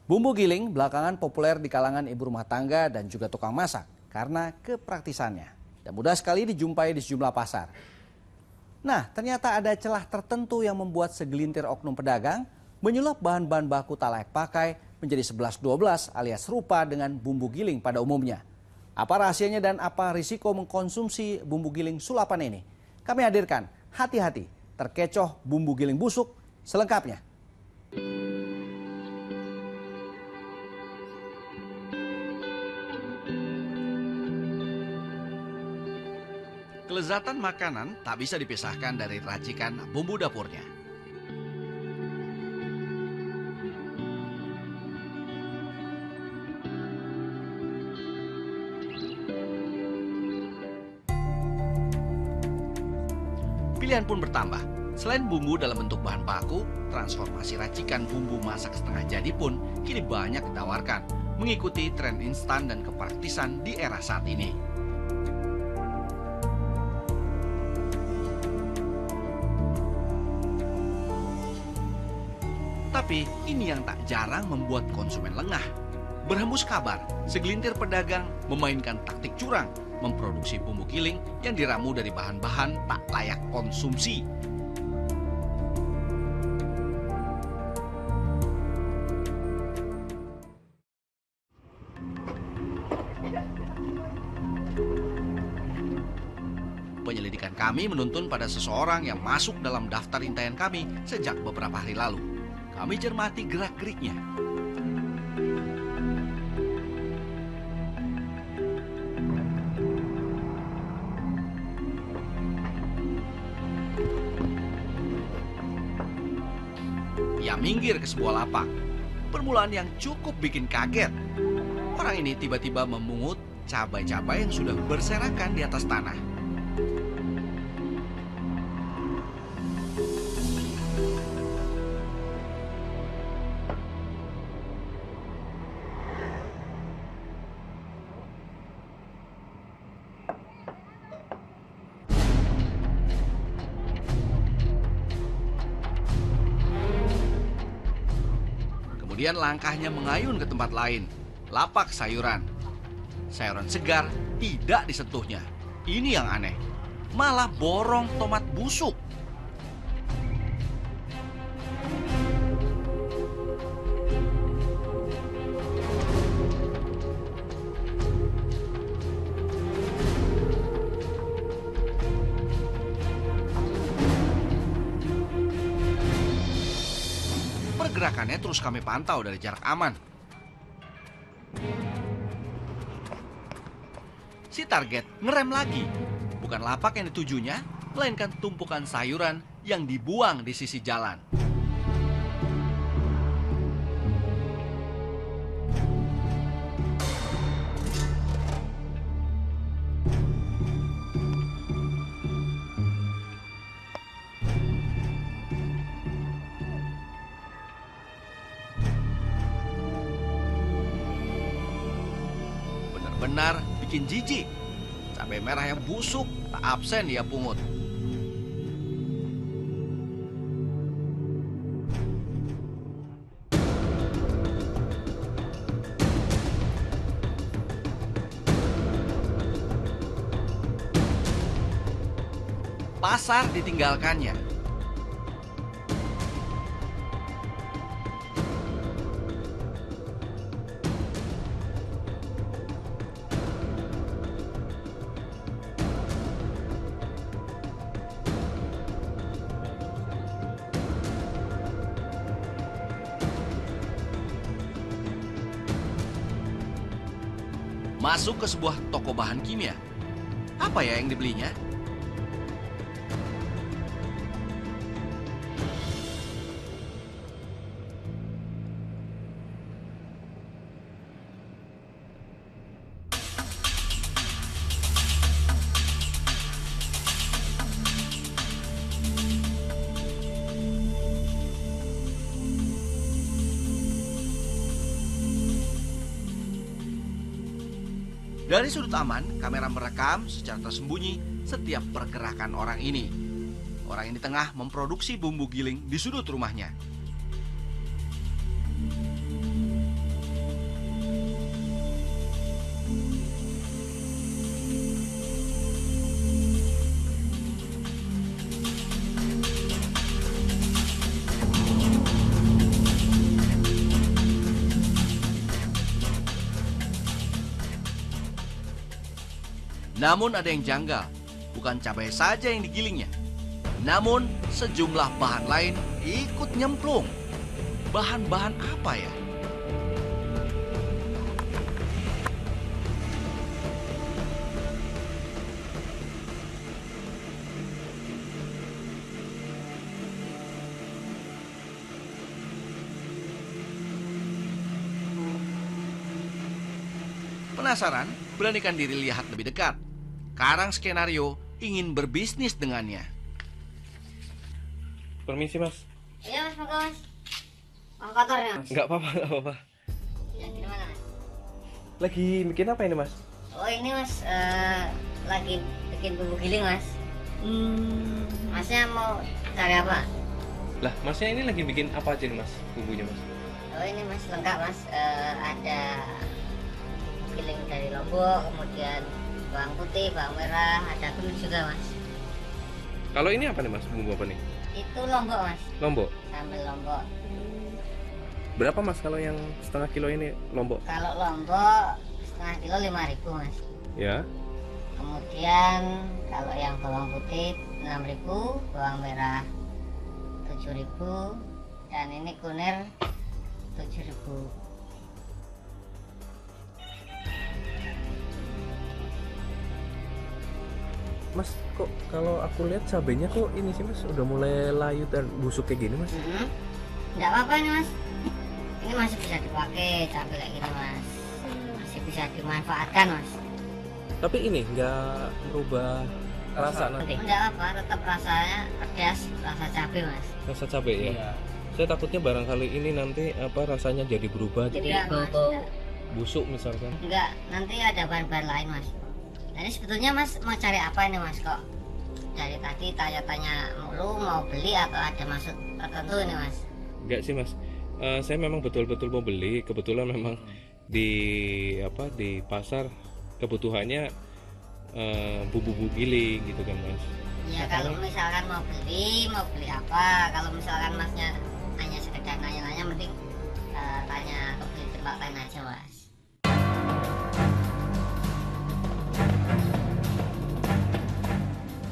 Bumbu giling belakangan populer di kalangan ibu rumah tangga dan juga tukang masak karena kepraktisannya dan mudah sekali dijumpai di sejumlah pasar. Nah, ternyata ada celah tertentu yang membuat segelintir oknum pedagang menyulap bahan-bahan baku tak layak pakai menjadi 11-12 alias serupa dengan bumbu giling pada umumnya. Apa rahasianya dan apa risiko mengkonsumsi bumbu giling sulapan ini? Kami hadirkan hati-hati terkecoh bumbu giling busuk selengkapnya. Kelezatan makanan tak bisa dipisahkan dari racikan bumbu dapurnya. Pilihan pun bertambah. Selain bumbu dalam bentuk bahan baku, transformasi racikan bumbu masak setengah jadi pun kini banyak ditawarkan, mengikuti tren instan dan kepraktisan di era saat ini. Tapi ini yang tak jarang membuat konsumen lengah. Berhembus kabar, segelintir pedagang memainkan taktik curang, memproduksi bumbu giling yang diramu dari bahan-bahan tak layak konsumsi. Penyelidikan kami menuntun pada seseorang yang masuk dalam daftar intaian kami sejak beberapa hari lalu. Kami cermati gerak-geriknya. Ia minggir ke sebuah lapak. Permulaan yang cukup bikin kaget. Orang ini tiba-tiba memungut cabai-cabai yang sudah berserakan di atas tanah. Kemudian langkahnya mengayun ke tempat lain, lapak sayuran. Sayuran segar tidak disentuhnya. Ini yang aneh, malah borong tomat busuk. Pergerakannya terus kami pantau dari jarak aman. Si target ngerem lagi. Bukan lapak yang ditujunya, melainkan tumpukan sayuran yang dibuang di sisi jalan. Benar bikin jijik. Cabai merah yang busuk tak absen dia pungut. Pasar ditinggalkannya. Masuk ke sebuah toko bahan kimia. Apa ya yang dibelinya? Dari sudut aman, kamera merekam secara tersembunyi setiap pergerakan orang ini. Orang ini tengah memproduksi bumbu giling di sudut rumahnya. Namun ada yang janggal, bukan cabai saja yang digilingnya. Namun sejumlah bahan lain ikut nyemplung. Bahan-bahan apa ya? Penasaran? Beranikan diri lihat lebih dekat. Karang Skenario ingin berbisnis dengannya. Permisi mas. Iya mas, moga mas. Mau kotor ya mas? Nggak apa-apa, nggak apa-apa. Ya, di mana mas? Lagi bikin apa ini mas? Oh ini mas, lagi bikin bumbu giling mas. Masnya mau cari apa? Lah masnya ini lagi bikin apa aja nih mas bumbunya mas? Oh ini mas lengkap mas, ada giling dari Lombok, kemudian bawang putih, bawang merah, ada kunyit juga mas. Kalau ini apa nih mas, bumbu apa nih? Itu Lombok mas, Lombok. sambal Lombok. Berapa mas kalau yang setengah kilo ini Lombok? Kalau Lombok setengah kilo 5.000 mas. Ya. Kemudian kalau yang bawang putih 6.000, bawang merah 7.000, dan ini kunir 7.000. Mas kok kalau aku lihat cabenya kok ini sih mas udah mulai layu dan busuk kayak gini mas? Nggak apa-apa nih mas, ini masih bisa dipakai cabai kayak gini mas, masih bisa dimanfaatkan mas. Tapi ini nggak merubah rasa nanti? Nggak apa, tetap rasanya pedas, rasa cabai mas. Rasa cabai ya? Iya. Saya takutnya barangkali ini nanti apa rasanya jadi berubah, jadi Tidak bau-bau. busuk misalkan. Enggak, nanti ada bahan-bahan lain mas. Jadi sebetulnya mas mau cari apa ini mas, kok dari tadi tanya-tanya mulu mau beli atau ada maksud tertentu ini mas? Enggak sih mas, saya memang betul-betul mau beli. Kebetulan memang di pasar kebutuhannya bumbu-bumbu giling gitu kan mas. Ya kalau misalkan mau beli apa? Kalau misalkan masnya hanya sekedar nanya-nanya, mending tanya ke beli tempat lain aja mas.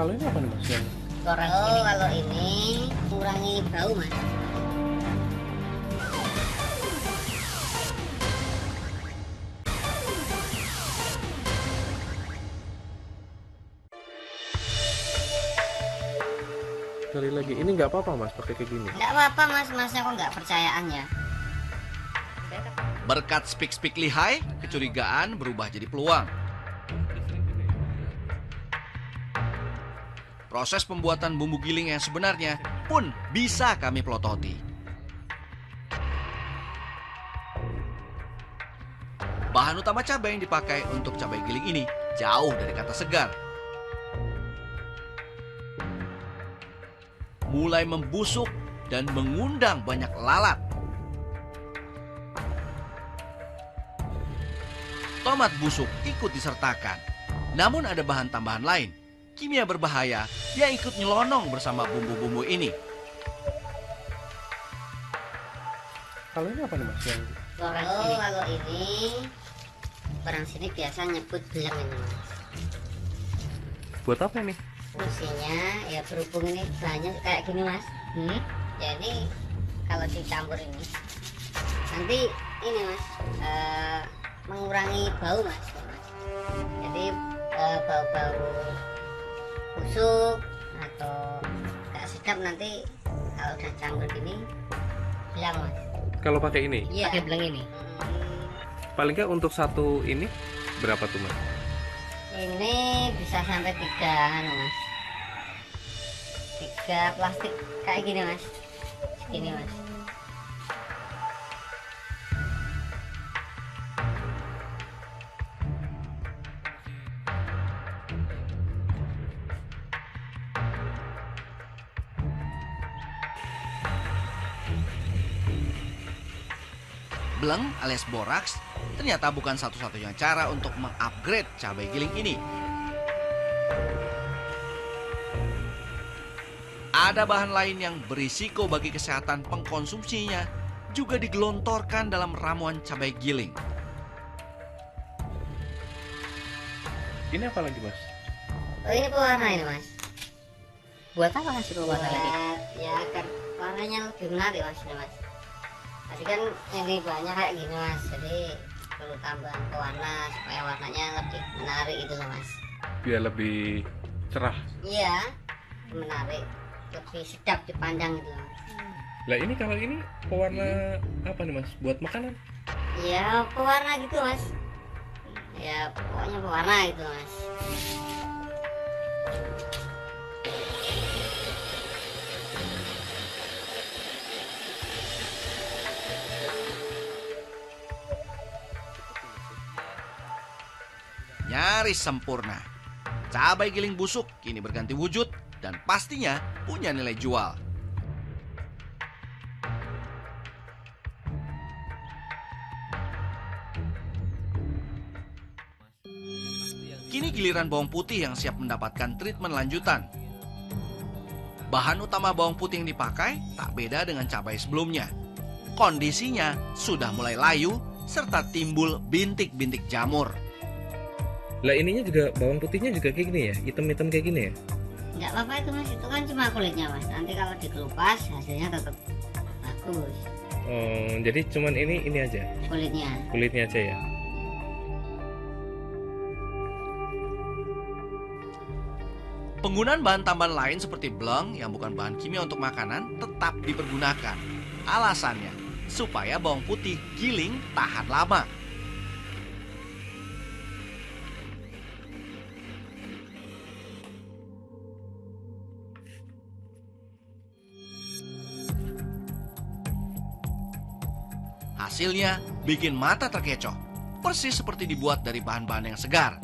Kalau ini apa nih mas? Kalau ini mengurangi bau mas. Sekali lagi, ini nggak apa-apa mas pakai kayak gini? Nggak apa-apa mas, masnya kok nggak percayaan ya? Berkat speak lihai, kecurigaan berubah jadi peluang. Proses pembuatan bumbu giling yang sebenarnya pun bisa kami pelototi. Bahan utama cabai yang dipakai untuk cabai giling ini jauh dari kata segar. Mulai membusuk dan mengundang banyak lalat. Tomat busuk ikut disertakan. Namun ada bahan tambahan lain, kimia berbahaya yang ikut nyelonong bersama bumbu-bumbu ini. Kalau ini apa nih mas? Kalau ini orang sini biasa nyebut belang ini mas. Buat apa nih? Fungsinya ya berhubung ini bahannya kayak gini mas. Jadi kalau dicampur ini nanti ini mas mengurangi bau mas. Jadi bau-bau busuk atau nggak sedap nanti kalau udah campur gini belang mas. Kalau pakai ini? Iya, pakai belang ini. Paling nggak untuk satu ini berapa tuh mas? Ini bisa sampai 3 mas. 3 plastik kayak gini mas. Segini mas. Bleng alias boraks ternyata bukan satu-satunya cara untuk mengupgrade cabai giling ini. Ada bahan lain yang berisiko bagi kesehatan pengkonsumsinya juga digelontorkan dalam ramuan cabai giling. Ini apa lagi mas? Oh, ini pewarna ini mas. Buat apa kasih pewarna lagi? Ya agar warnanya lebih menarik mas ini mas. Tadi kan ini banyak kayak gini mas, jadi perlu tambahan pewarna supaya warnanya lebih menarik itu loh mas. Biar lebih cerah. Iya, menarik, lebih sedap dipandang gitu loh. Lah ini kalau ini pewarna apa nih mas? Buat makanan? Ya pewarna gitu mas. Ya pokoknya pewarna gitu mas. Nyaris sempurna. Cabai giling busuk kini berganti wujud dan pastinya punya nilai jual. Kini giliran bawang putih yang siap mendapatkan treatment lanjutan. Bahan utama bawang putih yang dipakai tak beda dengan cabai sebelumnya. Kondisinya sudah mulai layu serta timbul bintik-bintik jamur. Lah ininya juga bawang putihnya juga kayak gini ya, hitam-hitam kayak gini ya? Nggak apa-apa itu mas, itu kan cuma kulitnya mas. Nanti kalau dikelupas hasilnya tetap bagus. Oh, jadi cuman ini aja, kulitnya aja ya. Penggunaan bahan tambahan lain seperti bleng yang bukan bahan kimia untuk makanan tetap dipergunakan. Alasannya, supaya bawang putih giling tahan lama. Hasilnya bikin mata terkecoh, persis seperti dibuat dari bahan-bahan yang segar.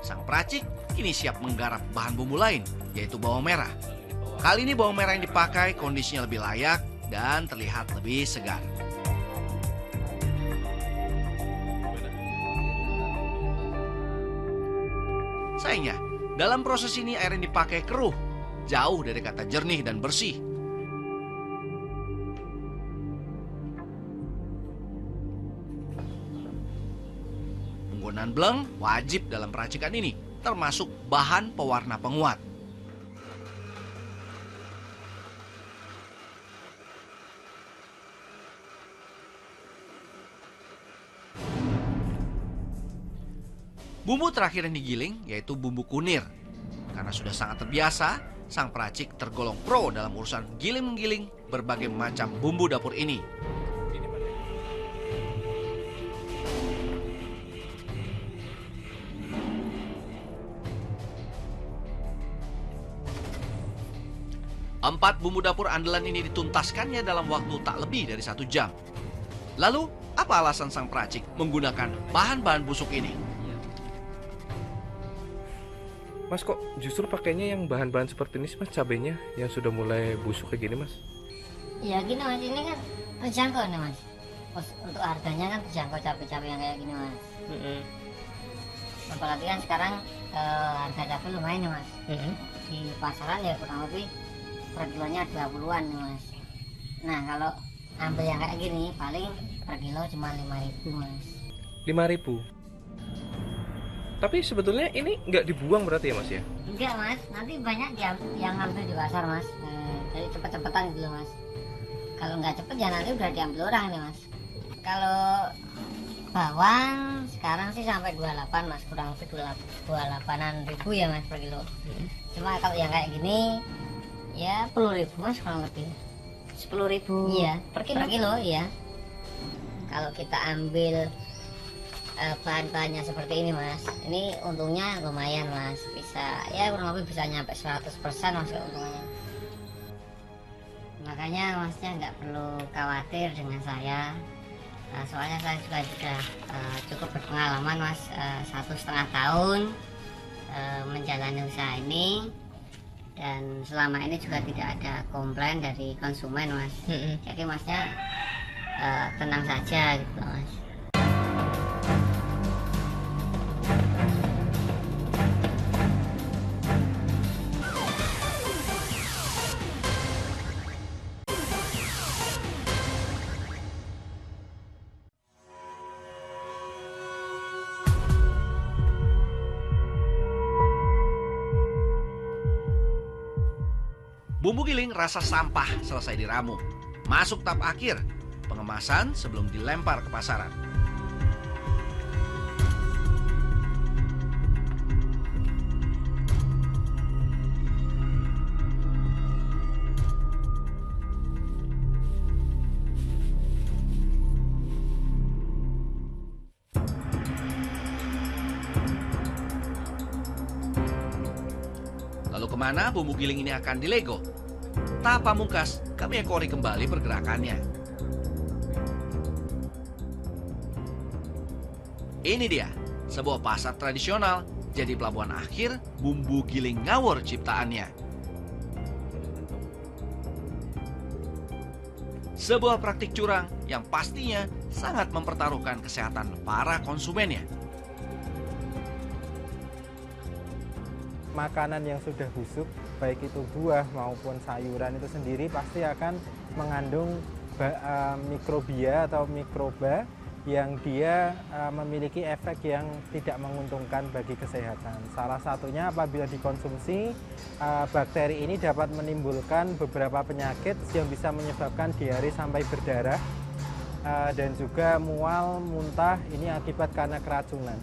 Sang peracik kini siap menggarap bahan bumbu lain, yaitu bawang merah. Kali ini bawang merah yang dipakai kondisinya lebih layak dan terlihat lebih segar. Sayangnya, dalam proses ini air yang dipakai keruh, jauh dari kata jernih dan bersih. Penggunaan bleng wajib dalam peracikan ini, termasuk bahan pewarna penguat. Bumbu terakhir yang digiling yaitu bumbu kunir. Karena sudah sangat terbiasa, sang peracik tergolong pro dalam urusan giling-menggiling berbagai macam bumbu dapur ini. Empat bumbu dapur andalan ini dituntaskannya dalam waktu tak lebih dari 1 jam. Lalu, apa alasan sang peracik menggunakan bahan-bahan busuk ini? Mas kok justru pakainya yang bahan-bahan seperti ini sih mas, cabenya yang sudah mulai busuk kayak gini mas? Ya gini mas, ini kan terjangkau nih mas. Untuk harganya kan terjangkau cabai-cabai yang kayak gini mas. Apalagi kan sekarang harga cabai lumayan nih mas. Di pasaran ya kurang lebih per kilonya 20-an nih mas. Nah kalau ambil yang kayak gini paling per kilo cuma 5.000 mas. 5.000. Tapi sebetulnya ini nggak dibuang berarti ya mas ya? Enggak mas, nanti banyak yang ngambil di pasar mas. Jadi cepet-cepetan gitu loh mas. Kalau nggak cepet ya nanti udah diambil orang nih mas. Kalau bawang sekarang sih sampai 28 mas, kurang lebih 28-an ribu ya mas per kilo. Cuma kalau yang kayak gini ya 10.000 mas kurang lebih. 10.000 iya per kilo ya. Kalau kita ambil bahan-bahannya seperti ini mas, ini untungnya lumayan mas, bisa ya kurang lebih bisa nyampe 100% mas untungnya. Makanya masnya nggak perlu khawatir dengan saya. Soalnya saya juga sudah cukup berpengalaman mas, 1,5 tahun menjalani usaha ini, dan selama ini juga tidak ada komplain dari konsumen mas. Jadi masnya tenang saja gitu mas. Bumbu giling rasa sampah selesai diramu. Masuk tahap akhir, pengemasan sebelum dilempar ke pasaran. Lalu kemana bumbu giling ini akan dilego? Tahap pamungkas, kami ekori kembali pergerakannya. Ini dia, sebuah pasar tradisional jadi pelabuhan akhir bumbu giling ngawur ciptaannya. Sebuah praktik curang yang pastinya sangat mempertaruhkan kesehatan para konsumennya. Makanan yang sudah busuk, baik itu buah maupun sayuran itu sendiri pasti akan mengandung mikrobia atau mikroba yang dia memiliki efek yang tidak menguntungkan bagi kesehatan. Salah satunya apabila dikonsumsi, bakteri ini dapat menimbulkan beberapa penyakit yang bisa menyebabkan diare sampai berdarah dan juga mual, muntah, ini akibat karena keracunan.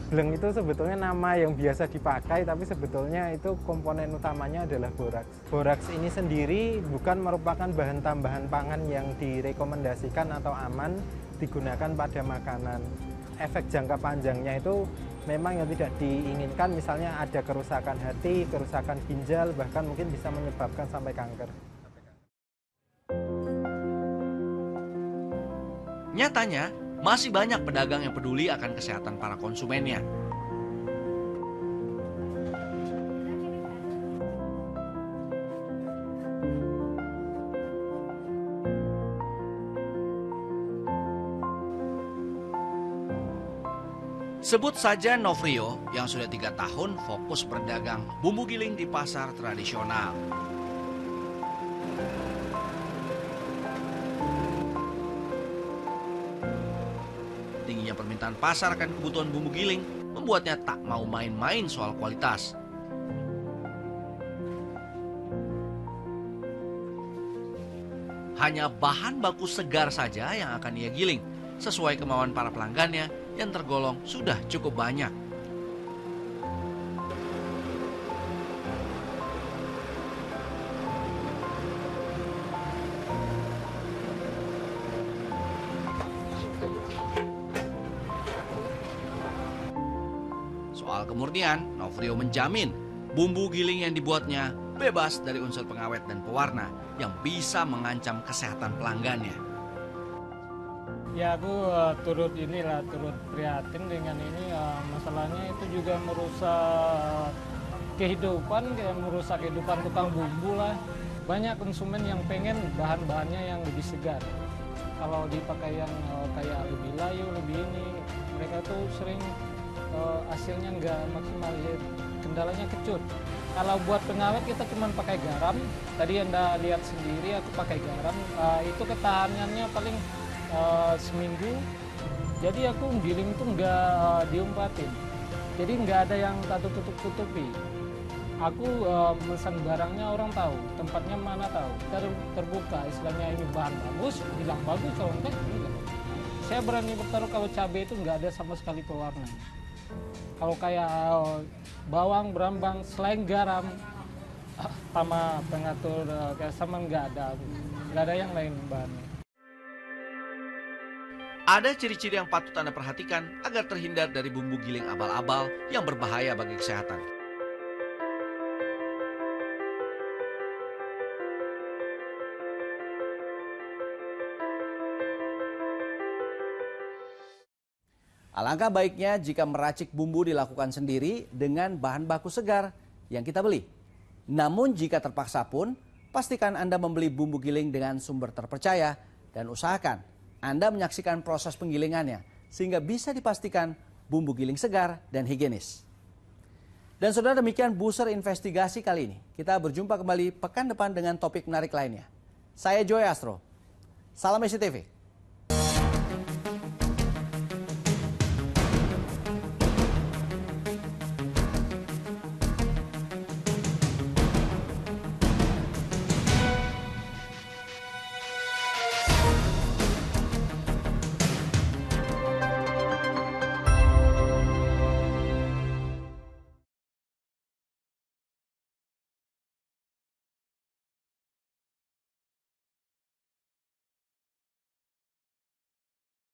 Bleng itu sebetulnya nama yang biasa dipakai, tapi sebetulnya itu komponen utamanya adalah boraks. Boraks ini sendiri bukan merupakan bahan tambahan pangan yang direkomendasikan atau aman digunakan pada makanan. Efek jangka panjangnya itu memang yang tidak diinginkan, misalnya ada kerusakan hati, kerusakan ginjal, bahkan mungkin bisa menyebabkan sampai kanker. Nyatanya, masih banyak pedagang yang peduli akan kesehatan para konsumennya. Sebut saja Novrio yang sudah 3 tahun fokus berdagang bumbu giling di pasar tradisional. Tingginya permintaan pasar akan kebutuhan bumbu giling membuatnya tak mau main-main soal kualitas. Hanya bahan baku segar saja yang akan ia giling, sesuai kemauan para pelanggannya yang tergolong sudah cukup banyak. Soal kemurnian, Novrio menjamin bumbu giling yang dibuatnya bebas dari unsur pengawet dan pewarna yang bisa mengancam kesehatan pelanggannya. Ya aku turut prihatin dengan ini, masalahnya itu juga merusak kehidupan tukang bumbu lah. Banyak konsumen yang pengen bahan-bahannya yang lebih segar. Kalau dipakai yang kayak lebih layu, lebih ini, mereka tuh sering hasilnya nggak maksimal, kendalanya kecut. Kalau buat pengawet kita cuma pakai garam. Tadi Anda lihat sendiri aku pakai garam, itu ketahanannya paling seminggu. Jadi aku giling itu nggak diumpatin, jadi nggak ada yang tak tutup-tutupi. Aku pesan barangnya orang tahu, tempatnya mana tahu, terbuka istilahnya, ini bahan bagus, bilang bagus, kalau enggak enggak. Saya berani bertaruh kalau cabai itu nggak ada sama sekali pewarna. Kalau kayak bawang, berambang, selain garam sama pengatur sama nggak ada yang lain bahannya. Ada ciri-ciri yang patut Anda perhatikan agar terhindar dari bumbu giling abal-abal yang berbahaya bagi kesehatan. Alangkah baiknya jika meracik bumbu dilakukan sendiri dengan bahan baku segar yang kita beli. Namun jika terpaksa pun, pastikan Anda membeli bumbu giling dengan sumber terpercaya dan usahakan Anda menyaksikan proses penggilingannya sehingga bisa dipastikan bumbu giling segar dan higienis. Dan saudara, demikian Buser Investigasi kali ini. Kita berjumpa kembali pekan depan dengan topik menarik lainnya. Saya Joy Astro. Salam SCTV.